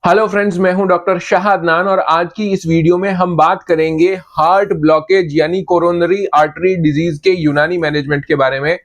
Hello friends, मैं हूं doctor Shah Adnan और आज की इस वीडियो में हम बात करेंगे हार्ट ब्लॉकेज यानी कोरोनरी आर्टरी डिजीज के यूनानी मैनेजमेंट के बारे में।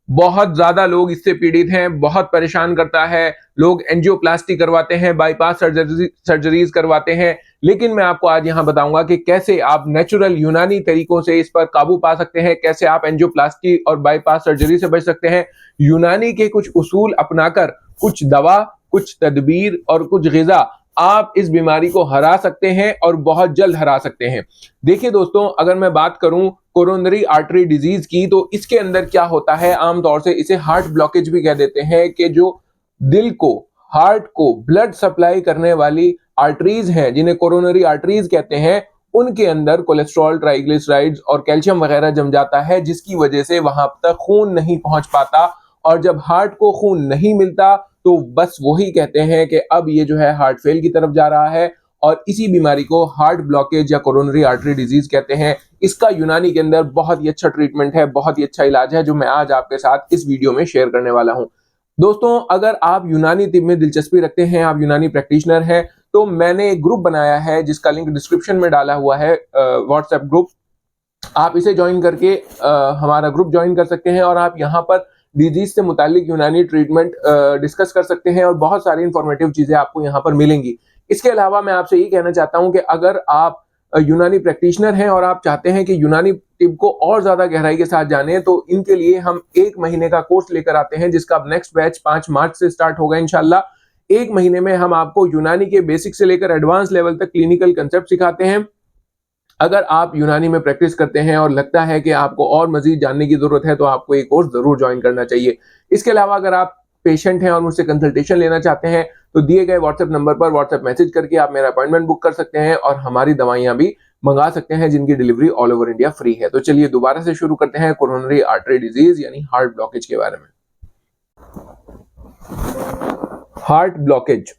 बहुत ज्यादा लोग इससे पीड़ित हैं, बहुत परेशान करता है। लोग एंजियोप्लास्टी करवाते हैं, बाईपास सर्जरीज करवाते हैं, लेकिन मैं आपको आज यहां बताऊंगा कि कैसे आप नेचुरल यूनानी तरीकों से इस पर काबू पा सकते हैं, कैसे आप एंजियोप्लास्टी और बाईपास सर्जरी से बच सकते हैं। यूनानी के कुछ उसूल अपनाकर, कुछ दवा, कुछ तदबीर और कुछ ग़िज़ा आप इस बीमारी को हरा सकते हैं और बहुत जल्द हरा सकते हैं। देखिए दोस्तों, अगर मैं बात करूं कोरोनरी आर्टरी डिजीज की, तो इसके अंदर क्या होता है, आमतौर से इसे हार्ट ब्लॉकेज भी कह देते हैं कि जो दिल को, हार्ट को ब्लड सप्लाई करने वाली आर्टरीज हैं, जिन्हें कोरोनरी आर्टरीज कहते हैं, उनके अंदर कोलेस्ट्रॉल, ट्राइग्लिसराइड्स और कैल्शियम वगैरह जम जाता है, जिसकी वजह से वहां तक खून नहीं पहुंच पाता। और जब हार्ट को खून नहीं मिलता तो बस वही कहते हैं कि अब ये जो है हार्ट फेल की तरफ जा रहा है, और इसी बीमारी को हार्ट ब्लॉकेज या कोरोनरी आर्टरी डिजीज कहते हैं। इसका यूनानी के अंदर बहुत ही अच्छा ट्रीटमेंट है, बहुत ही अच्छा इलाज है, जो मैं आज आपके साथ इस वीडियो में शेयर करने वाला हूं। दोस्तों, अगर आप यूनानी तिब में दिलचस्पी रखते हैं, आप यूनानी प्रैक्टिशनर हैं, तो मैंने एक ग्रुप बनाया है जिसका लिंक डिस्क्रिप्शन में डाला हुआ है, व्हाट्सएप ग्रुप। आप इसे ज्वाइन करके हमारा ग्रुप ज्वाइन कर सकते हैं और आप यहाँ पर डिजीज से मुतालिक यूनानी ट्रीटमेंट डिस्कस कर सकते हैं और बहुत सारी इंफॉर्मेटिव चीजें आपको यहाँ पर मिलेंगी। इसके अलावा मैं आपसे ये कहना चाहता हूँ कि अगर आप यूनानी प्रैक्टिशनर हैं और आप चाहते हैं कि यूनानी टिप को और ज्यादा गहराई के साथ जाने, तो इनके लिए हम 1 महीने का कोर्स लेकर आते हैं, जिसका अब नेक्स्ट बैच 5 मार्च से स्टार्ट होगा इंशाल्लाह। 1 महीने में हम आपको यूनानी के बेसिक से लेकर एडवांस लेवल तक क्लिनिकल कंसेप्ट सिखाते हैं। अगर आप यूनानी में प्रैक्टिस करते हैं और लगता है कि आपको और मजीद जानने की जरूरत है, तो आपको एक कोर्स जरूर ज्वाइन करना चाहिए। इसके अलावा अगर आप पेशेंट हैं और मुझसे कंसल्टेशन लेना चाहते हैं, तो दिए गए व्हाट्सएप नंबर पर व्हाट्सएप मैसेज करके आप मेरा अपॉइंटमेंट बुक कर सकते हैं और हमारी दवाइयां भी मंगा सकते हैं, जिनकी delivery all over India free है। तो चलिए दोबारा से शुरू करते हैं कोरोनरी आर्टरी डिजीज यानी हार्ट ब्लॉकेज के बारे में। हार्ट ब्लॉकेज,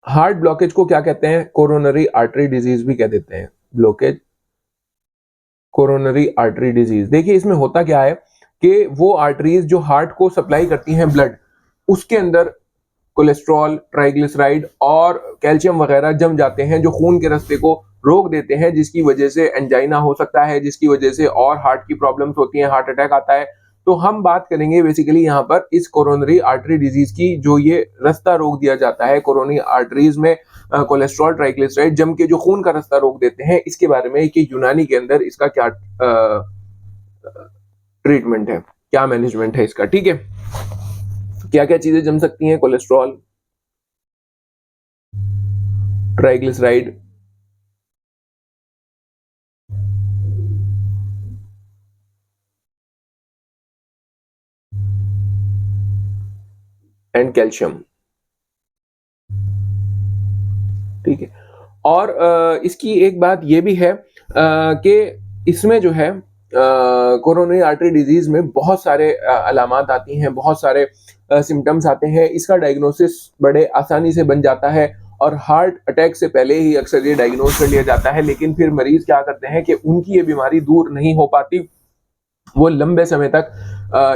हार्ट ब्लॉकेज को क्या कहते हैं? कोरोनरी आर्टरी डिजीज भी कह देते हैं। Blockage, coronary artery disease. देखिए, इसमें होता क्या है कि वो आर्टरीज जो हार्ट को सप्लाई करती हैं ब्लड, उसके अंदर कोलेस्ट्रॉल, ट्राइग्लिसराइड और कैल्शियम वगैरह जम जाते हैं, जो खून के रास्ते को रोक देते हैं, जिसकी वजह से एंजाइना हो सकता है, जिसकी वजह से और हार्ट की प्रॉब्लम्स होती हैं, हार्ट अटैक आता है। तो हम बात करेंगे बेसिकली यहाँ पर इस कोरोनरी आर्टरी डिजीज की, जो ये रास्ता रोक दिया जाता है। कोरोनरी आर्टरीज में कोलेस्ट्रॉल, ट्राइग्लिसराइड जम के जो खून का रास्ता रोक देते हैं, इसके बारे में कि यूनानी के अंदर इसका क्या ट्रीटमेंट है, क्या मैनेजमेंट है इसका। ठीक है, क्या क्या चीजें जम सकती हैं? Cholesterol, triglyceride, and calcium. ठीक है, और इसकी एक बात ये भी है कि इसमें जो है कोरोनरी आर्टरी डिजीज में बहुत सारे अलामात आती हैं, बहुत सारे सिम्टम्स आते हैं। इसका डायग्नोसिस बड़े आसानी से बन जाता है और हार्ट अटैक से पहले ही अक्सर ये डायग्नोज कर लिया जाता है, लेकिन फिर मरीज क्या करते हैं कि उनकी ये बीमारी दूर नहीं हो पाती। वो लंबे समय तक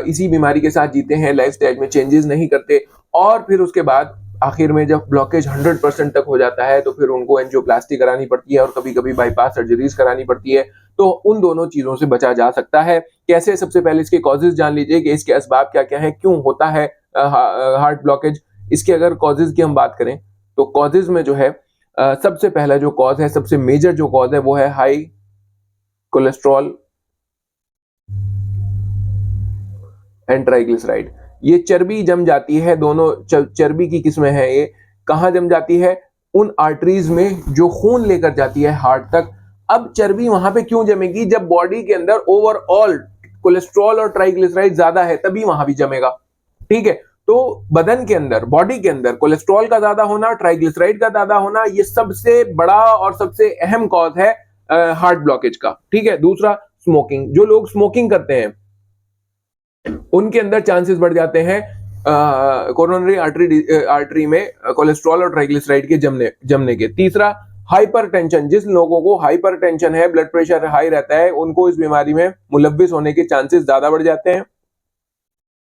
इसी बीमारी के साथ जीते हैं, लाइफस्टाइल में चेंजेस नहीं करते, और फिर उसके बाद आखिर में जब ब्लॉकेज 100% तक हो जाता है, तो फिर उनको एंजियोप्लास्टी करानी पड़ती है और कभी-कभी बाईपास सर्जरीज करानी पड़ती है। तो उन दोनों चीजों से बचा जा सकता है। कैसे? सबसे पहले इसके कॉजेज जान लीजिए कि इसके असबाब क्या-क्या हैं, क्यों होता है हार्ट ब्लॉकेज। इसके अगर कॉजेज की हम बात करें, तो कॉजेज में जो है सबसे पहला जो कॉज है, सबसे मेजर जो कॉज है, वो है हाई कोलेस्ट्रॉल एंड ट्राइग्लिसराइड। ये चर्बी जम जाती है, दोनों चर्बी की किस्में हैं ये। कहाँ जम जाती है? उन आर्टरीज में जो खून लेकर जाती है हार्ट तक। अब चर्बी वहां पे क्यों जमेगी? जब बॉडी के अंदर ओवरऑल कोलेस्ट्रॉल और ट्राइग्लिसराइड ज्यादा है, तभी वहां भी जमेगा। ठीक है, तो बदन के अंदर, बॉडी के अंदर कोलेस्ट्रॉल का ज्यादा होना, ट्राइग्लिसराइड का ज्यादा होना, ये सबसे बड़ा और सबसे अहम कॉज है हार्ट ब्लॉकेज का। ठीक है, दूसरा स्मोकिंग। जो लोग स्मोकिंग करते हैं उनके अंदर चांसेस बढ़ जाते हैं कोरोनरी आर्टरी में कोलेस्ट्रॉल और ट्राइग्लिसराइड के जमने के। तीसरा, हाइपरटेंशन, जिस लोगों को हाइपरटेंशन है, ब्लड प्रेशर हाई रहता है, उनको इस बीमारी में मुलव्विस होने के चांसेस ज्यादा बढ़ जाते हैं।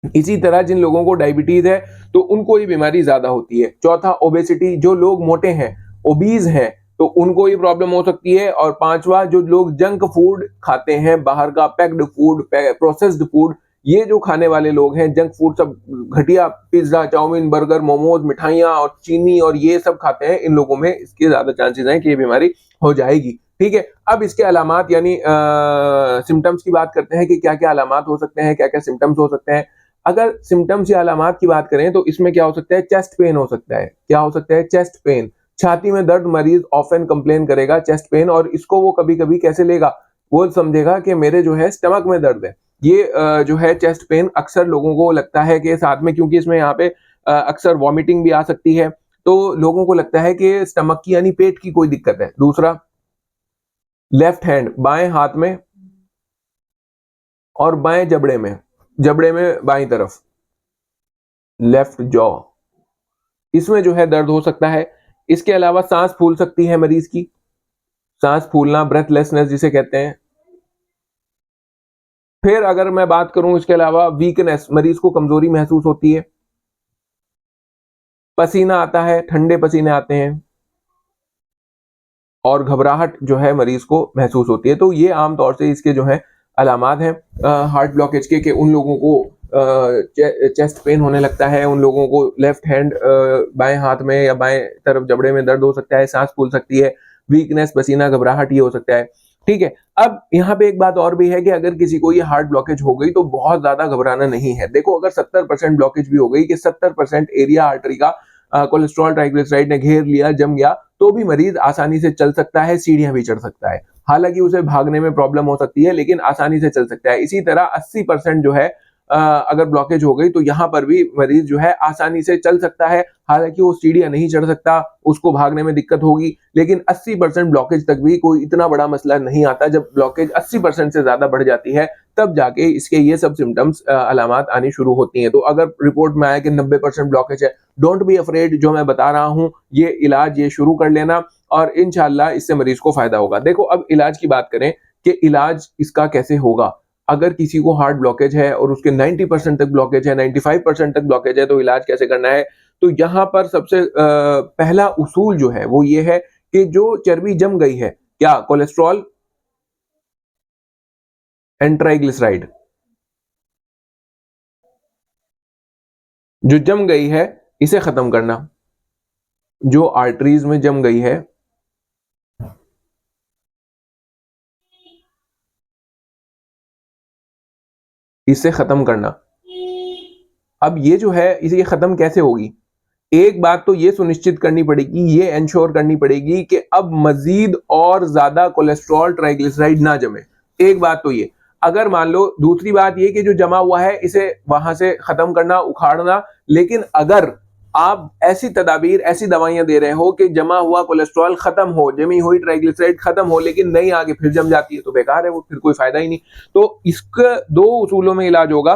इसी तरह जिन लोगों को डायबिटीज है तो उनको ये बीमारी ज्यादा होती है। चौथा, ओबेसिटी, जो लोग मोटे हैं, ओबीज हैं, तो उनको ये प्रॉब्लम हो सकती है। और पांचवा, जो लोग जंक फूड खाते हैं, बाहर का पैक्ड फूड, प्रोसेस्ड फूड, ये जो खाने वाले लोग हैं, जंक फूड, सब घटिया पिज्जा, चाउमीन, बर्गर, मोमोज, मिठाइयां और चीनी और ये सब खाते हैं, इन लोगों में इसके ज्यादा चांसेस हैं कि ये बीमारी हो जाएगी। ठीक है, अब इसके अलामात यानी सिम्टम्स की बात करते हैं कि क्या क्या अलामात हो सकते हैं, क्या क्या सिम्टम्स हो सकते हैं। अगर सिम्टम्स या अलामात की बात करें तो इसमें क्या हो सकता है, चेस्ट पेन हो सकता है। क्या हो सकता है, चेस्ट पेन, छाती में दर्द, मरीज ऑफन कंप्लेन करेगा चेस्ट पेन, और इसको वो कभी कभी कैसे लेगा, वो समझेगा कि मेरे जो है स्टमक में दर्द है। ये जो है चेस्ट पेन अक्सर लोगों को लगता है कि साथ में, क्योंकि इसमें यहाँ पे अक्सर वॉमिटिंग भी आ सकती है, तो लोगों को लगता है कि स्टमक की यानी पेट की कोई दिक्कत है। दूसरा, लेफ्ट हैंड, बाएं हाथ में और बाएं जबड़े में बाएं तरफ, लेफ्ट जॉ, इसमें जो है दर्द हो सकता है। इसके अलावा सांस फूल सकती है मरीज की, सांस फूलना, ब्रेथलेसनेस जिसे कहते हैं। फिर अगर मैं बात करूं इसके अलावा, वीकनेस, मरीज को कमजोरी महसूस होती है, पसीना आता है, ठंडे पसीने आते हैं, और घबराहट जो है मरीज को महसूस होती है। तो ये आमतौर से इसके जो है अलामात हैं हार्ट ब्लॉकेज के उन लोगों को चेस्ट पेन होने लगता है, उन लोगों को लेफ्ट हैंड बाएं हाथ में या बाएं तरफ जबड़े में दर्द हो सकता है, सांस फूल सकती है, वीकनेस, पसीना, घबराहट, ये हो सकता है। ठीक है, अब यहाँ पे एक बात और भी है कि अगर किसी को ये हार्ट ब्लॉकेज हो गई तो बहुत ज्यादा घबराना नहीं है। देखो, अगर 70% ब्लॉकेज भी हो गई, कि 70% एरिया आर्टरी का कोलेस्ट्रॉल ट्राइग्लिसराइड ने घेर लिया, जम गया, तो भी मरीज आसानी से चल सकता है, सीढ़ियां भी चढ़ सकता है। हालांकि उसे भागने में प्रॉब्लम हो सकती है, लेकिन आसानी से चल सकता है। इसी तरह 80% जो है अगर ब्लॉकेज हो गई तो यहाँ पर भी मरीज जो है आसानी से चल सकता है, हालांकि वो सीढ़ियां नहीं चढ़ सकता, उसको भागने में दिक्कत होगी, लेकिन 80% ब्लॉकेज तक भी कोई इतना बड़ा मसला नहीं आता। जब ब्लॉकेज 80% से ज्यादा बढ़ जाती है, तब जाके इसके ये सब सिम्टम्स, अलामात आनी शुरू होती हैं। तो अगर रिपोर्ट में आया कि 90% ब्लॉकेज है, डोंट बी अफ्रेड, जो मैं बता रहा हूँ ये इलाज ये शुरू कर लेना, और इंशाल्लाह इससे मरीज को फायदा होगा। देखो, अब इलाज की बात करें कि इलाज इसका कैसे होगा। अगर किसी को हार्ट ब्लॉकेज है और उसके 90% तक ब्लॉकेज है, 95% तक ब्लॉकेज है, तो इलाज कैसे करना है। तो यहाँ पर सबसे पहला उसूल जो है वो ये है कि जो चर्बी जम गई है, क्या, कोलेस्ट्रॉल एंड ट्राइग्लिसराइड, जो जम गई है इसे खत्म करना, जो आर्टरीज में जम गई है इसे खत्म करना। अब ये जो है इसे खत्म कैसे होगी, एक बात तो ये सुनिश्चित करनी पड़ेगी, ये एंश्योर करनी पड़ेगी कि अब मजीद और ज्यादा कोलेस्ट्रॉल ट्राइग्लिसराइड ना जमे। एक बात तो ये, अगर मान लो, दूसरी बात ये कि जो जमा हुआ है इसे वहां से खत्म करना, उखाड़ना। लेकिन अगर आप ऐसी तदाबीर, ऐसी दवाइयां दे रहे हो कि जमा हुआ कोलेस्ट्रॉल खत्म हो, जमी हुई ट्राइग्लिसराइड खत्म हो, लेकिन नहीं आगे फिर जम जाती है, तो बेकार है, वो फिर कोई फायदा ही नहीं। तो इसके दो उसूलों में इलाज होगा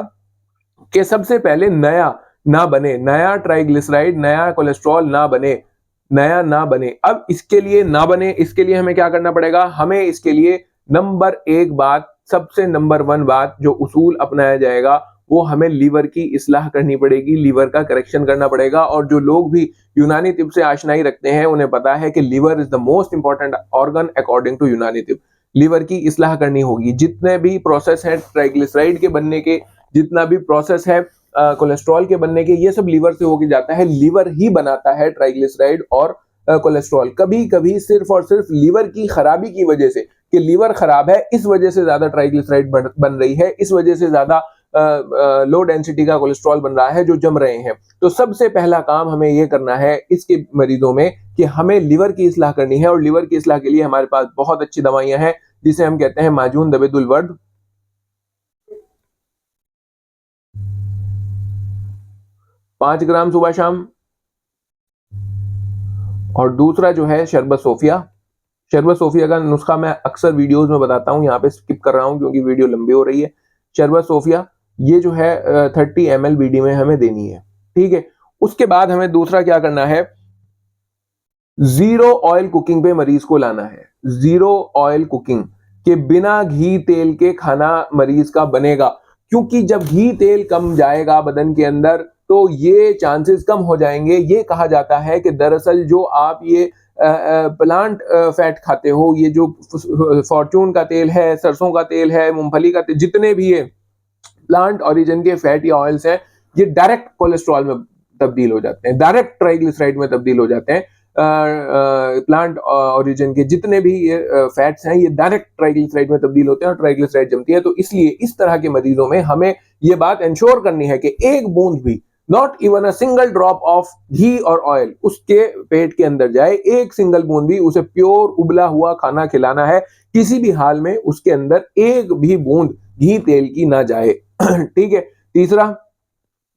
कि सबसे पहले नया ना बने, नया ट्राइग्लिसराइड, नया कोलेस्ट्रॉल ना बने, नया ना बने। अब इसके लिए ना बने, इसके लिए हमें क्या करना पड़ेगा, हमें इसके लिए नंबर एक बात, सबसे नंबर वन बात जो उसूल अपनाया जाएगा, वो हमें लीवर की इस्लाह करनी पड़ेगी, लीवर का करेक्शन करना पड़ेगा। और जो लोग भी यूनानी तिब से आशनाई रखते हैं उन्हें पता है कि liver is the most important organ according to Unani तिब। लीवर की इस्लाह करनी होगी। जितने भी प्रोसेस है ट्राइग्लिसराइड के बनने के, जितना भी प्रोसेस है कोलेस्ट्रॉल के बनने के, ये सब लीवर से होके जाता है। लीवर ही बनाता है ट्राइग्लिसराइड और कोलेस्ट्रॉल। कभी कभी सिर्फ और सिर्फ लीवर की खराबी की वजह से, कि लीवर खराब है इस वजह से ज्यादा ट्राइग्लिसराइड बन रही है, इस वजह से ज्यादा लो डेंसिटी का कोलेस्ट्रॉल बन रहा है जो जम रहे हैं। तो सबसे पहला काम हमें यह करना है इसके मरीजों में कि हमें लीवर की इस्लाह करनी है। और लीवर की इस्लाह के लिए हमारे पास बहुत अच्छी दवाइयां हैं, जिसे हम कहते हैं माजून दवेदुल वर्द, 5 ग्राम सुबह शाम। और दूसरा जो है शरबत सोफिया। शरबत सोफिया का नुस्खा मैं अक्सर वीडियोस में बताता हूं, यहाँ पे स्किप कर रहा हूं क्योंकि वीडियो लंबी हो रही है। शरबत सोफिया ये जो है 30 ml बीडी में हमें देनी है। ठीक है, उसके बाद हमें दूसरा क्या करना है, जीरो ऑयल कुकिंग पे मरीज को लाना है। जीरो ऑयल कुकिंग के बिना घी तेल के खाना मरीज का बनेगा, क्योंकि जब घी तेल कम जाएगा बदन के अंदर तो ये चांसेस कम हो जाएंगे। ये कहा जाता है कि दरअसल जो आप ये प्लांट फैट खाते हो, ये जो फॉर्चून का तेल है, सरसों का तेल है, मूंगफली का तेल, जितने भी ये प्लांट ओरिजिन के फैट या ऑयल्स हैं, ये डायरेक्ट कोलेस्ट्रॉल में तब्दील हो जाते हैं, डायरेक्ट ट्राइग्लिसराइड में तब्दील हो जाते हैं। प्लांट ओरिजिन के जितने भी ये फैट्स हैं, ये डायरेक्ट ट्राइग्लिसराइड में तब्दील होते हैं और ट्राइग्लिसराइड जमती है। तो इसलिए इस तरह के मरीजों में हमें ये बात इंश्योर करनी है कि एक बूंद भी, not even a single drop of ghee और ऑयल उसके पेट के अंदर जाए, एक सिंगल बूंद भी, उसे प्योर उबला हुआ खाना खिलाना है। किसी भी हाल में उसके अंदर एक भी बूंद घी तेल की ना जाए। ठीक है। तीसरा,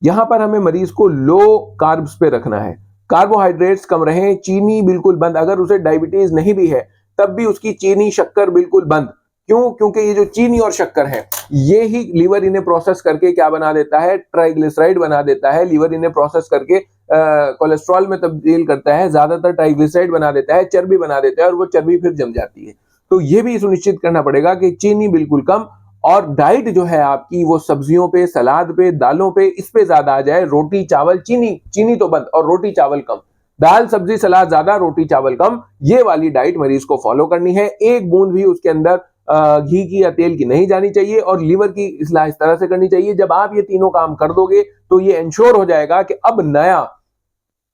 यहां पर हमें मरीज को लो कार्ब्स पे रखना है, कार्बोहाइड्रेट्स कम रहे, चीनी बिल्कुल बंद। अगर उसे डायबिटीज नहीं भी है तब भी उसकी चीनी शक्कर बिल्कुल बंद। क्यों? क्योंकि ये जो चीनी और शक्कर है, ये ही लीवर इन्हें प्रोसेस करके क्या बना देता है? ट्राइग्लिसराइड बना देता है। लीवर इन्हें प्रोसेस करके कोलेस्ट्रॉल में तब्दील करता है, ज्यादातर ट्राइग्लिसराइड बना देता है, चर्बी बना देता है, और वो चर्बी फिर जम जाती है। तो ये भी सुनिश्चित करना पड़ेगा कि चीनी बिल्कुल कम, और डाइट जो है आपकी वो सब्जियों पे, सलाद पे, दालों पे, इस पे ज्यादा आ जाए। रोटी चावल, चीनी तो बंद, और रोटी चावल कम। दाल सब्जी सलाद ज्यादा, रोटी चावल कम। ये वाली डाइट मरीज को फॉलो करनी है। एक बूंद भी उसके अंदर घी की या तेल की नहीं जानी चाहिए, और लीवर की इस्लाह इस तरह से करनी चाहिए। जब आप ये तीनों काम कर दोगे तो ये इंश्योर हो जाएगा कि अब नया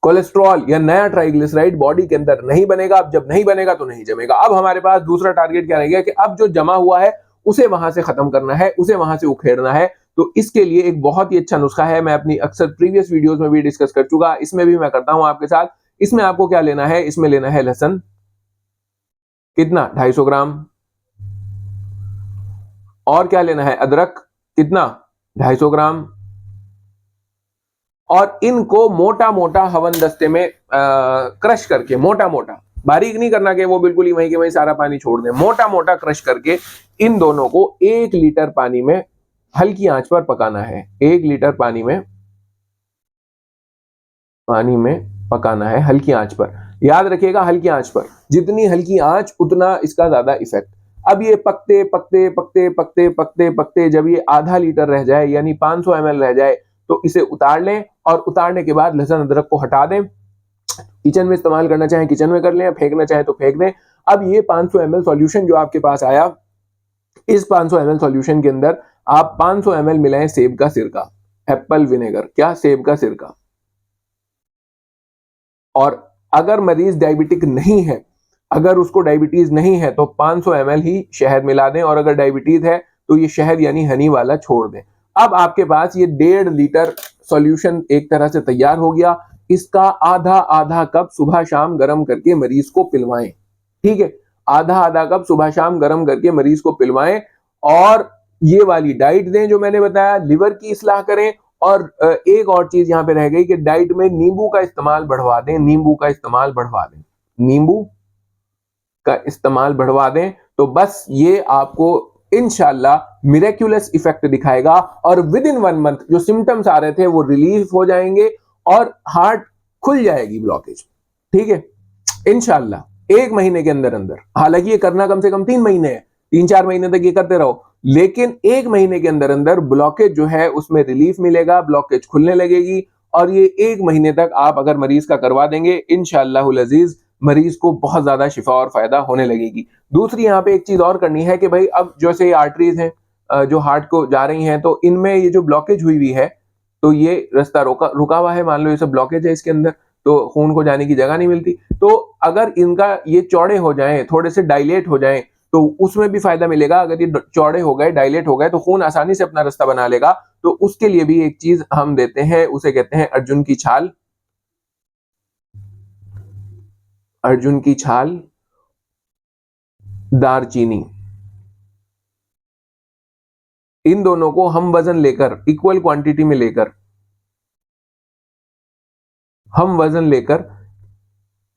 कोलेस्ट्रॉल या नया ट्राइग्लिसराइड बॉडी के अंदर नहीं बनेगा। अब जब नहीं बनेगा तो नहीं जमेगा। अब हमारे पास दूसरा टारगेट क्या रह गया कि अब जो जमा हुआ है उसे वहां से खत्म करना है, उसे वहां से उखेड़ना है। तो इसके लिए एक बहुत ही अच्छा नुस्खा है, मैं अपनी अक्सर प्रीवियस वीडियोस में भी डिस्कस कर चुका, इसमें भी मैं करता हूं आपके साथ। इसमें आपको क्या लेना है? इसमें लेना है लहसुन, कितना? 250 ग्राम। और क्या लेना है? अदरक, कितना? 250 ग्राम। और इनको मोटा मोटा हवन दस्ते में क्रश करके, मोटा मोटा, बारीक नहीं करना कि वो बिल्कुल ही वहीं के वहीं सारा पानी छोड़ दें। मोटा मोटा क्रश करके इन दोनों को 1 लीटर पानी में हल्की आंच पर पकाना है। 1 लीटर पानी में पकाना है हल्की आंच पर। याद रखिएगा, हल्की आंच पर। जितनी हल्की आंच उतना इसका ज्यादा इफेक्ट। अब ये पकते पकते पकते पकते पकते पकते जब ये आधा लीटर रह जाए, यानी 500 ml रह जाए, तो इसे उतार लें, और उतारने के बाद लहसुन अदरक को हटा दें। किचन में इस्तेमाल करना चाहें किचन में कर लें, फेंकना चाहें तो फेंक दें। अब ये 500 ml सॉल्यूशन जो आपके पास आया, इस 500 ml सॉल्यूशन के अंदर आप 500 ml मिलाएं सेब का सिरका, एप्पल विनेगर। क्या? सेब का सिरका। और अगर मरीज डायबिटिक नहीं है, अगर उसको डायबिटीज नहीं है, तो 500 ml ही शहद मिला दें, और अगर डायबिटीज है तो ये शहद यानी हनी वाला छोड़ दें। अब आपके पास ये 1.5 लीटर सॉल्यूशन एक तरह से तैयार हो गया। इसका आधा आधा कप सुबह शाम गर्म करके मरीज को पिलवाएं। ठीक है, आधा आधा कप सुबह शाम गर्म करके मरीज को पिलवाएं, और ये वाली डाइट दें जो मैंने बताया। लिवर की इस्लाह करें, और एक और चीज यहां पे रह गई कि डाइट में नींबू का इस्तेमाल बढ़वा दें। नींबू का इस्तेमाल बढ़वा दें, नींबू का इस्तेमाल बढ़वा दें। तो बस ये आपको इंशाल्लाह मिरेक्युलस इफेक्ट दिखाएगा, और विद इन 1 मंथ जो सिम्टम्स आ रहे थे वो रिलीफ हो जाएंगे, और हार्ट खुल जाएगी ब्लॉकेज। ठीक है, इंशाल्लाह 1 महीने के अंदर अंदर। हालांकि ये करना कम से कम 3 महीने है, 3-4 महीने तक ये करते रहो, लेकिन 1 महीने के अंदर अंदर ब्लॉकेज जो है उसमें रिलीफ मिलेगा, ब्लॉकेज खुलने लगेगी। और ये 1 महीने तक आप अगर मरीज का करवा देंगे, इंशाअल्लाहुल अजीज मरीज को बहुत ज्यादा शिफा और फायदा होने लगेगी। दूसरी यहाँ पे एक चीज और करनी है कि भाई अब जैसे आर्टरीज हैं जो हार्ट को जा रही हैं, तो इनमें ये जो ब्लॉकेज हुई है, तो ये रास्ता रुका हुआ है, मान लो ये सब ब्लॉकेज है इसके अंदर, तो खून को जाने की जगह नहीं मिलती। तो अगर इनका ये चौड़े हो जाएं, थोड़े से डायलेट हो जाएं, तो उसमें भी फायदा मिलेगा। अगर ये चौड़े हो गए, डायलेट हो गए, तो खून आसानी से अपना रास्ता बना लेगा। तो उसके लिए भी एक चीज हम देते हैं, उसे कहते हैं अर्जुन की छाल। अर्जुन की छाल, दारचीनी, इन दोनों को हम वजन लेकर, इक्वल क्वांटिटी में लेकर, हम वजन लेकर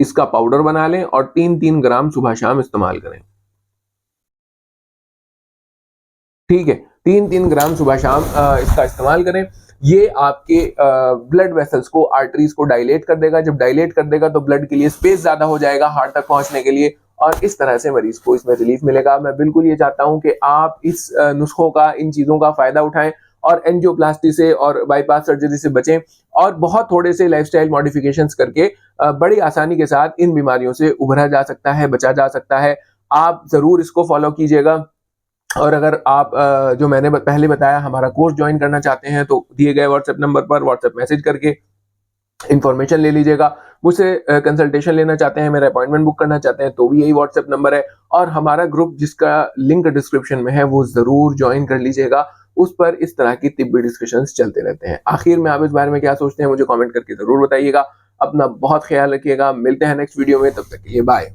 इसका पाउडर बना लें, और 3-3 ग्राम सुबह शाम इस्तेमाल करें। ठीक है, 3-3 ग्राम सुबह शाम इसका इस्तेमाल करें। ये आपके ब्लड वेसल्स को, आर्टरीज को डायलेट कर देगा। जब डायलेट कर देगा तो ब्लड के लिए स्पेस ज्यादा हो जाएगा हार्ट तक पहुंचने के लिए, और इस तरह से मरीज को इसमें रिलीफ मिलेगा। मैं बिल्कुल ये चाहता हूं कि आप इस नुस्खों का, इन चीजों का फायदा उठाएं और एंजियोप्लास्टी से और बाईपास सर्जरी से बचें, और बहुत थोड़े से लाइफस्टाइल मॉडिफिकेशंस करके बड़ी आसानी के साथ इन बीमारियों से उभरा जा सकता है, बचा जा सकता है। आप जरूर इसको फॉलो कीजिएगा। और अगर आप जो मैंने पहले बताया हमारा कोर्स ज्वाइन करना चाहते हैं तो दिए गए व्हाट्सएप नंबर पर व्हाट्सएप मैसेज करके इन्फॉर्मेशन ले लीजिएगा। मुझसे कंसल्टेशन लेना चाहते हैं, मेरा अपॉइंटमेंट बुक करना चाहते हैं तो भी यही व्हाट्सएप नंबर है। और हमारा ग्रुप जिसका लिंक डिस्क्रिप्शन में है वो जरूर ज्वाइन कर लीजिएगा। उस पर इस तरह की तिब्बी डिस्कशंस चलते रहते हैं। आखिर में आप इस बारे में क्या सोचते हैं मुझे कमेंट करके जरूर बताइएगा। अपना बहुत ख्याल रखिएगा। मिलते हैं नेक्स्ट वीडियो में, तब तक के लिए बाय।